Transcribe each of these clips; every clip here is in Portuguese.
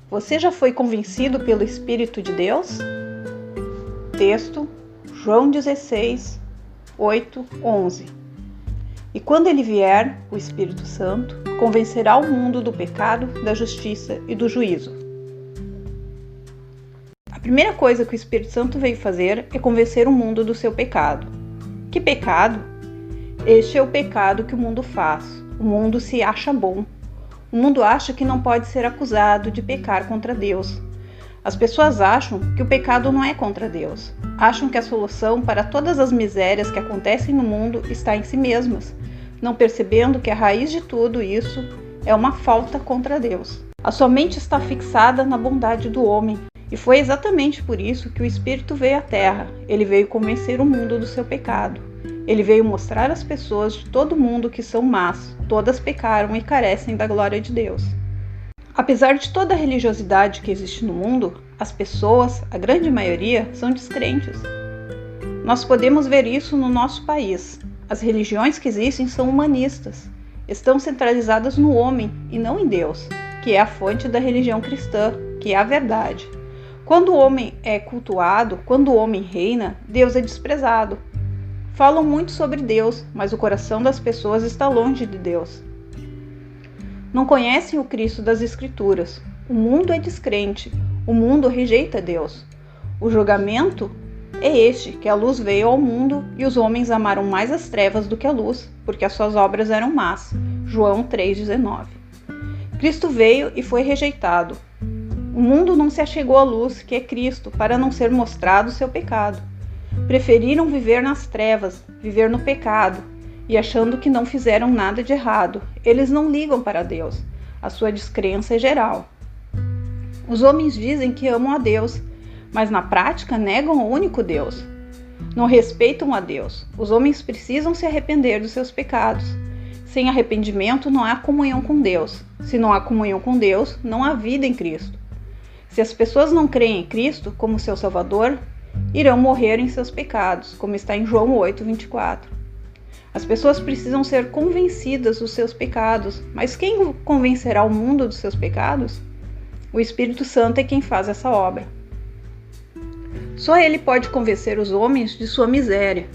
Você já foi convencido pelo Espírito de Deus? Texto, João 16, 8, 11. E quando ele vier, o Espírito Santo, convencerá o mundo do pecado, da justiça e do juízo. A primeira coisa que o Espírito Santo veio fazer é convencer o mundo do seu pecado. Que pecado? Este é o pecado que o mundo faz. O mundo se acha bom. O mundo acha que não pode ser acusado de pecar contra Deus. As pessoas acham que o pecado não é contra Deus. Acham que a solução para todas as misérias que acontecem no mundo está em si mesmas, não percebendo que a raiz de tudo isso é uma falta contra Deus. A sua mente está fixada na bondade do homem, e foi exatamente por isso que o Espírito veio à Terra. Ele veio convencer o mundo do seu pecado. Ele veio mostrar às pessoas de todo mundo que são más, todas pecaram e carecem da glória de Deus. Apesar de toda a religiosidade que existe no mundo, as pessoas, a grande maioria, são descrentes. Nós podemos ver isso no nosso país. As religiões que existem são humanistas, estão centralizadas no homem e não em Deus, que é a fonte da religião cristã, que é a verdade. Quando o homem é cultuado, quando o homem reina, Deus é desprezado. Falam muito sobre Deus, mas o coração das pessoas está longe de Deus. Não conhecem o Cristo das Escrituras. O mundo é descrente. O mundo rejeita Deus. O julgamento é este, que a luz veio ao mundo e os homens amaram mais as trevas do que a luz, porque as suas obras eram más. João 3,19. Cristo veio e foi rejeitado. O mundo não se achegou à luz, que é Cristo, para não ser mostrado o seu pecado. Preferiram viver nas trevas, viver no pecado, e achando que não fizeram nada de errado. Eles não ligam para Deus. A sua descrença é geral. Os homens dizem que amam a Deus, mas na prática negam o único Deus. Não respeitam a Deus. Os homens precisam se arrepender dos seus pecados. Sem arrependimento não há comunhão com Deus. Se não há comunhão com Deus, não há vida em Cristo. Se as pessoas não creem em Cristo como seu Salvador, irão morrer em seus pecados, como está em João 8:24. As pessoas precisam ser convencidas dos seus pecados, mas quem convencerá o mundo dos seus pecados? O Espírito Santo é quem faz essa obra. Só ele pode convencer os homens de sua miséria.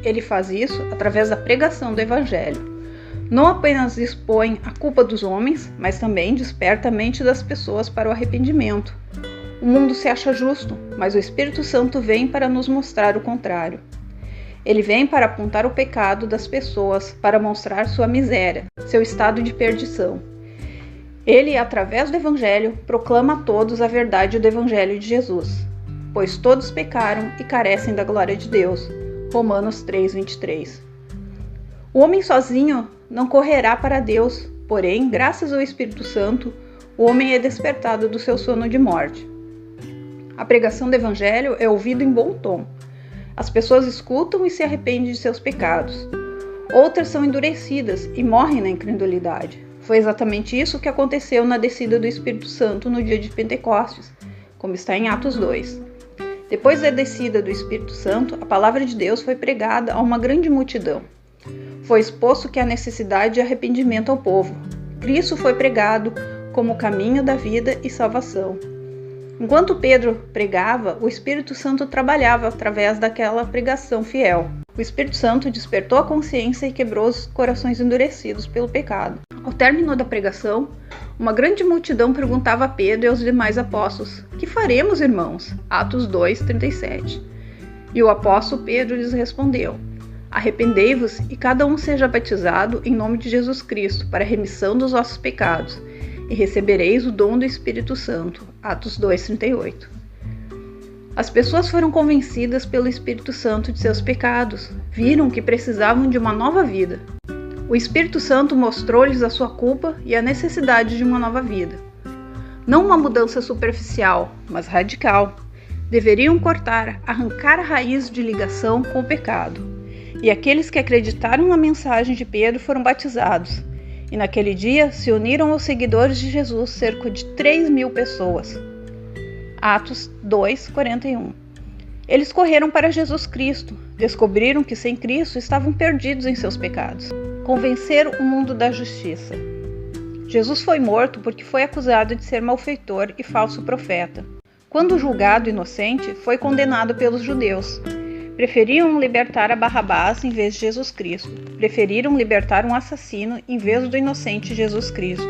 Ele faz isso através da pregação do Evangelho. Não apenas expõe a culpa dos homens, mas também desperta a mente das pessoas para o arrependimento. O mundo se acha justo, mas o Espírito Santo vem para nos mostrar o contrário. Ele vem para apontar o pecado das pessoas, para mostrar sua miséria, seu estado de perdição. Ele, através do Evangelho, proclama a todos a verdade do Evangelho de Jesus, pois todos pecaram e carecem da glória de Deus. Romanos 3:23. O homem sozinho não correrá para Deus, porém, graças ao Espírito Santo, o homem é despertado do seu sono de morte. A pregação do Evangelho é ouvida em bom tom. As pessoas escutam e se arrependem de seus pecados. Outras são endurecidas e morrem na incredulidade. Foi exatamente isso que aconteceu na descida do Espírito Santo no dia de Pentecostes, como está em Atos 2. Depois da descida do Espírito Santo, a palavra de Deus foi pregada a uma grande multidão. Foi exposto que há necessidade de arrependimento ao povo. Cristo foi pregado como o caminho da vida e salvação. Enquanto Pedro pregava, o Espírito Santo trabalhava através daquela pregação fiel. O Espírito Santo despertou a consciência e quebrou os corações endurecidos pelo pecado. Ao término da pregação, uma grande multidão perguntava a Pedro e aos demais apóstolos: "Que faremos, irmãos?" Atos 2:37. E o apóstolo Pedro lhes respondeu: "Arrependei-vos e cada um seja batizado em nome de Jesus Cristo para a remissão dos vossos pecados, e recebereis o dom do Espírito Santo." Atos 2:38. As pessoas foram convencidas pelo Espírito Santo de seus pecados, viram que precisavam de uma nova vida. O Espírito Santo mostrou-lhes a sua culpa e a necessidade de uma nova vida. Não uma mudança superficial, mas radical. Deveriam cortar, arrancar a raiz de ligação com o pecado. E aqueles que acreditaram na mensagem de Pedro foram batizados. E naquele dia se uniram aos seguidores de Jesus cerca de 3.000 pessoas. Atos 2:41. Eles correram para Jesus Cristo, descobriram que sem Cristo estavam perdidos em seus pecados. Convencer o mundo da justiça. Jesus foi morto porque foi acusado de ser malfeitor e falso profeta. Quando julgado inocente, foi condenado pelos judeus. Preferiram libertar a Barrabás em vez de Jesus Cristo. Preferiram libertar um assassino em vez do inocente Jesus Cristo.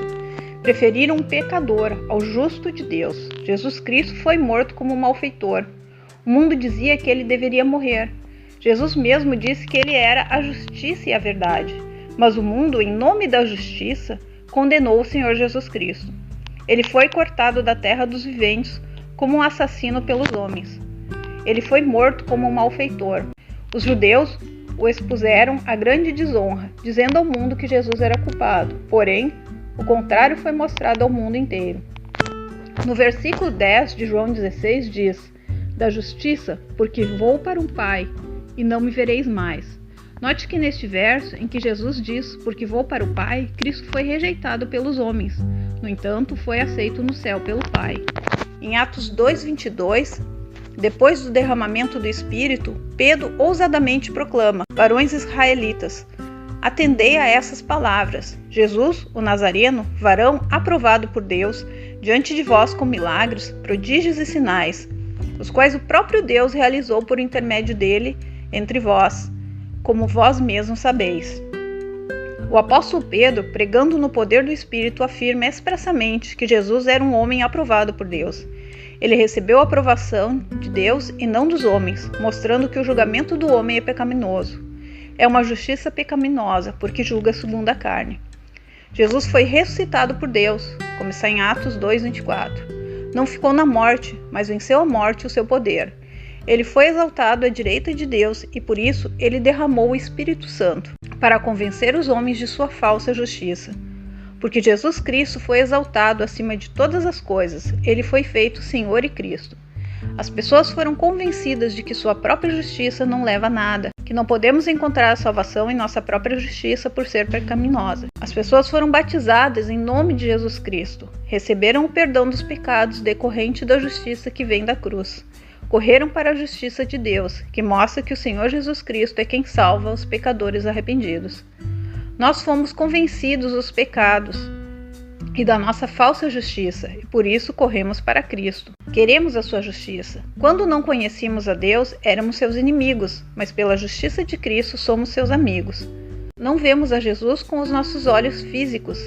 Preferiram um pecador ao justo de Deus. Jesus Cristo foi morto como malfeitor. O mundo dizia que ele deveria morrer. Jesus mesmo disse que ele era a justiça e a verdade. Mas o mundo, em nome da justiça, condenou o Senhor Jesus Cristo. Ele foi cortado da terra dos viventes como um assassino pelos homens. Ele foi morto como um malfeitor. Os judeus o expuseram à grande desonra, dizendo ao mundo que Jesus era culpado. Porém, o contrário foi mostrado ao mundo inteiro. No versículo 10 de João 16 diz: da justiça, porque vou para um Pai, e não me vereis mais. Note que neste verso, em que Jesus diz, porque vou para o Pai, Cristo foi rejeitado pelos homens. No entanto, foi aceito no céu pelo Pai. Em Atos 2:22, depois do derramamento do Espírito, Pedro ousadamente proclama: varões israelitas, atendei a essas palavras. Jesus, o Nazareno, varão aprovado por Deus, diante de vós com milagres, prodígios e sinais, os quais o próprio Deus realizou por intermédio dele entre vós, como vós mesmos sabeis. O apóstolo Pedro, pregando no poder do Espírito, afirma expressamente que Jesus era um homem aprovado por Deus. Ele recebeu a aprovação de Deus e não dos homens, mostrando que o julgamento do homem é pecaminoso. É uma justiça pecaminosa, porque julga segundo a carne. Jesus foi ressuscitado por Deus, como está em Atos 2:24. Não ficou na morte, mas venceu a morte e o seu poder. Ele foi exaltado à direita de Deus e por isso ele derramou o Espírito Santo para convencer os homens de sua falsa justiça. Porque Jesus Cristo foi exaltado acima de todas as coisas, ele foi feito Senhor e Cristo. As pessoas foram convencidas de que sua própria justiça não leva a nada, que não podemos encontrar a salvação em nossa própria justiça por ser pecaminosa. As pessoas foram batizadas em nome de Jesus Cristo, receberam o perdão dos pecados decorrente da justiça que vem da cruz. Correram para a justiça de Deus, que mostra que o Senhor Jesus Cristo é quem salva os pecadores arrependidos. Nós fomos convencidos dos pecados e da nossa falsa justiça, e por isso corremos para Cristo. Queremos a sua justiça. Quando não conhecíamos a Deus, éramos seus inimigos, mas pela justiça de Cristo somos seus amigos. Não vemos a Jesus com os nossos olhos físicos,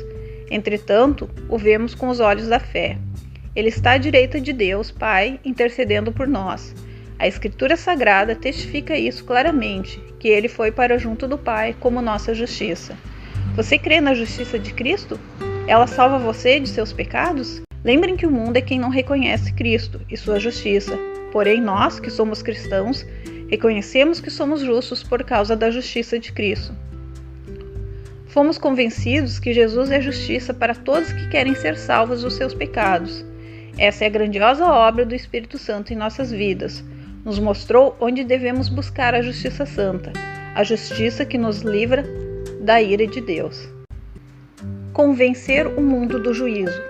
entretanto, o vemos com os olhos da fé. Ele está à direita de Deus, Pai, intercedendo por nós. A Escritura Sagrada testifica isso claramente, que ele foi para junto do Pai como nossa justiça. Você crê na justiça de Cristo? Ela salva você de seus pecados? Lembrem que o mundo é quem não reconhece Cristo e sua justiça. Porém, nós, que somos cristãos, reconhecemos que somos justos por causa da justiça de Cristo. Fomos convencidos que Jesus é justiça para todos que querem ser salvos dos seus pecados. Essa é a grandiosa obra do Espírito Santo em nossas vidas. Nos mostrou onde devemos buscar a justiça santa, a justiça que nos livra da ira de Deus. Convencer o mundo do juízo.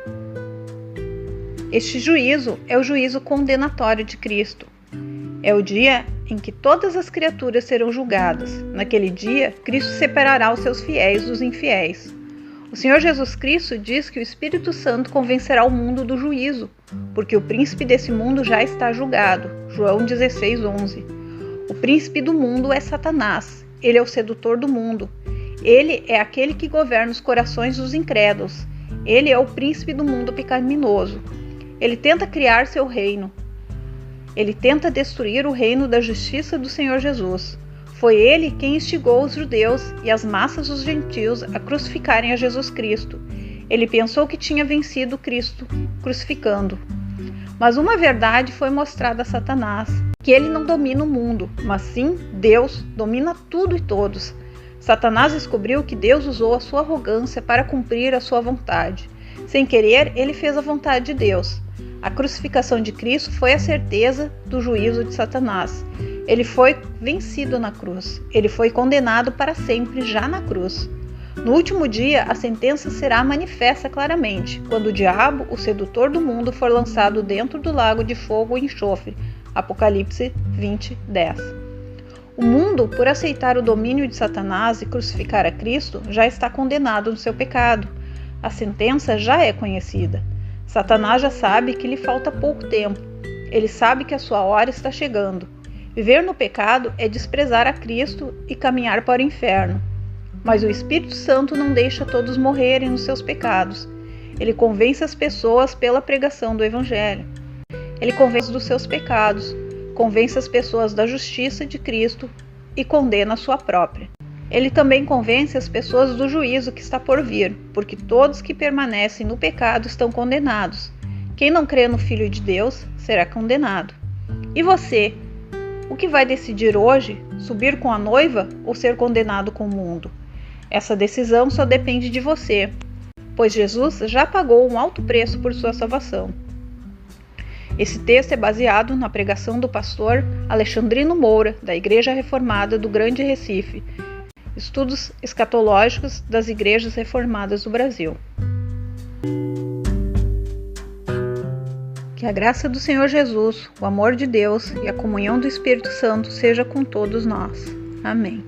Este juízo é o juízo condenatório de Cristo. É o dia em que todas as criaturas serão julgadas. Naquele dia, Cristo separará os seus fiéis dos infiéis. O Senhor Jesus Cristo diz que o Espírito Santo convencerá o mundo do juízo, porque o príncipe desse mundo já está julgado. João 16:11. O príncipe do mundo é Satanás. Ele é o sedutor do mundo. Ele é aquele que governa os corações dos incrédulos. Ele é o príncipe do mundo pecaminoso. Ele tenta criar seu reino. Ele tenta destruir o reino da justiça do Senhor Jesus. Foi ele quem instigou os judeus e as massas dos gentios a crucificarem a Jesus Cristo. Ele pensou que tinha vencido Cristo crucificando. Mas uma verdade foi mostrada a Satanás, que ele não domina o mundo, mas sim Deus domina tudo e todos. Satanás descobriu que Deus usou a sua arrogância para cumprir a sua vontade. Sem querer, ele fez a vontade de Deus. A crucificação de Cristo foi a certeza do juízo de Satanás. Ele foi vencido na cruz. Ele foi condenado para sempre já na cruz. No último dia, a sentença será manifesta claramente, quando o diabo, o sedutor do mundo, for lançado dentro do lago de fogo e enxofre. Apocalipse 20:10. O mundo, por aceitar o domínio de Satanás e crucificar a Cristo, já está condenado no seu pecado. A sentença já é conhecida. Satanás já sabe que lhe falta pouco tempo. Ele sabe que a sua hora está chegando. Viver no pecado é desprezar a Cristo e caminhar para o inferno. Mas o Espírito Santo não deixa todos morrerem nos seus pecados. Ele convence as pessoas pela pregação do Evangelho. Ele convence dos seus pecados, convence as pessoas da justiça de Cristo e condena a sua própria. Ele também convence as pessoas do juízo que está por vir, porque todos que permanecem no pecado estão condenados. Quem não crê no Filho de Deus será condenado. E você? O que vai decidir hoje? Subir com a noiva ou ser condenado com o mundo? Essa decisão só depende de você, pois Jesus já pagou um alto preço por sua salvação. Esse texto é baseado na pregação do pastor Alexandrino Moura, da Igreja Reformada do Grande Recife, Estudos Escatológicos das Igrejas Reformadas do Brasil. Que a graça do Senhor Jesus, o amor de Deus e a comunhão do Espírito Santo seja com todos nós. Amém.